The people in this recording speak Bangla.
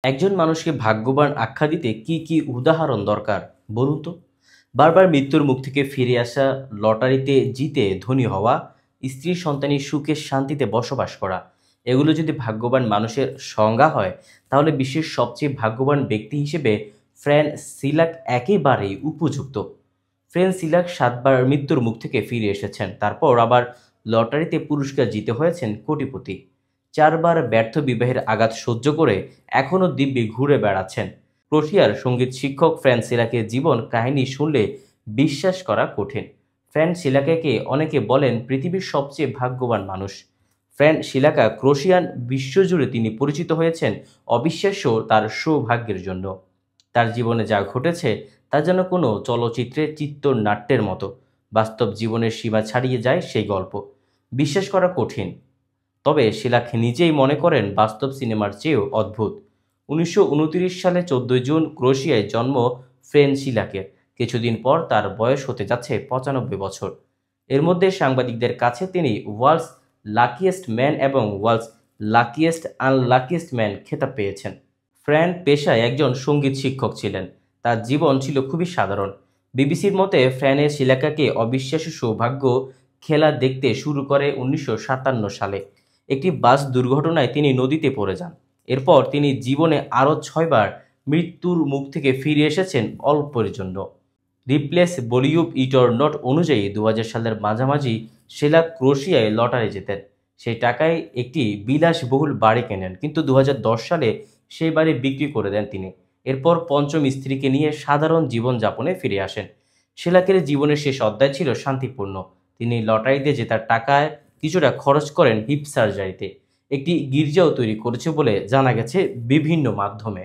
একজন মানুষকে ভাগ্যবান আখ্যা দিতে কি কি উদাহরণ দরকার বলুন তো? বারবার মৃত্যুর মুখ থেকে ফিরে আসা, লটারিতে জিতে ধনী হওয়া, স্ত্রী সন্তানের সুখে শান্তিতে বসবাস করা, এগুলো যদি ভাগ্যবান মানুষের সংজ্ঞা হয়, তাহলে বিশ্বের সবচেয়ে ভাগ্যবান ব্যক্তি হিসেবে ফ্র্যান সিলাক একেবারেই উপযুক্ত। ফ্র্যান সিলাক 7 বার মৃত্যুর মুখ থেকে ফিরে এসেছেন, তারপর আবার লটারিতে পুরস্কার জিতে হয়েছেন কোটিপতি। 4 বার ব্যর্থ বিবাহের আঘাত সহ্য করে এখনও দিব্যি ঘুরে বেড়াচ্ছেন। ক্রোয়েশিয়ার সঙ্গীত শিক্ষক ফ্র্যান সিলাকের জীবন কাহিনী শুনলে বিশ্বাস করা কঠিন। ফ্র্যান সিলাকাকে অনেকে বলেন পৃথিবীর সবচেয়ে ভাগ্যবান মানুষ। ফ্র্যান সিলাকা ক্রোয়েশিয়ান বিশ্বজুড়ে তিনি পরিচিত হয়েছেন অবিশ্বাস্য তার সৌভাগ্যের জন্য। তার জীবনে যা ঘটেছে তা যেন কোনো চলচ্চিত্রের চিত্রনাট্যের মতো। বাস্তব জীবনের সীমা ছাড়িয়ে যায় সেই গল্প। বিশ্বাস করা কঠিন, তবে শিলাক নিজেই মনে করেন বাস্তব সিনেমার চেয়েও অদ্ভুত। 1929 সালে 14 জুন ক্রোয়েশিয়ায় জন্ম ফ্রেন শিলাকের। কিছুদিন পর তার বয়স হতে যাচ্ছে 95 বছর। এর মধ্যে সাংবাদিকদের কাছে তিনি ওয়ার্ল্ডস লাকিয়েস্ট ম্যান এবং ওয়ার্ল্ডস লাকিয়েস্ট আনলাকিয়েস্ট ম্যান খেতাব পেয়েছেন। ফ্র্যান পেশায় একজন সঙ্গীত শিক্ষক ছিলেন। তার জীবন ছিল খুবই সাধারণ। বিবিসির মতে ফ্র্যানের শিলাকাকে অবিশ্বাস্য সৌভাগ্য খেলা দেখতে শুরু করে 1957 সালে। একটি বাস দুর্ঘটনায় তিনি নদীতে পড়ে যান। এরপর তিনি জীবনে আরও 6 বার মৃত্যুর মুখ থেকে ফিরে এসেছেন অল্পের জন্য। Replace Bollywood it or not অনুযায়ী 2000 সালের মাঝামাঝি শিলাক ক্রোয়েশিয়ায় লটারি জেতেন। সেই টাকায় একটি বিলাসবহুল বাড়ি কেনেন, কিন্তু 2010 সালে সেই বাড়ি বিক্রি করে দেন তিনি। এরপর পঞ্চম স্ত্রীকে নিয়ে সাধারণ জীবনযাপনে ফিরে আসেন। শিলাকের জীবনের শেষ অধ্যায় ছিল শান্তিপূর্ণ। তিনি লটারিতে জেতার টাকায় কিছুটা খরচ করেন হিপ সার্জারিতে। একটি গির্জাও তৈরি করেছে বলে জানা গেছে বিভিন্ন মাধ্যমে।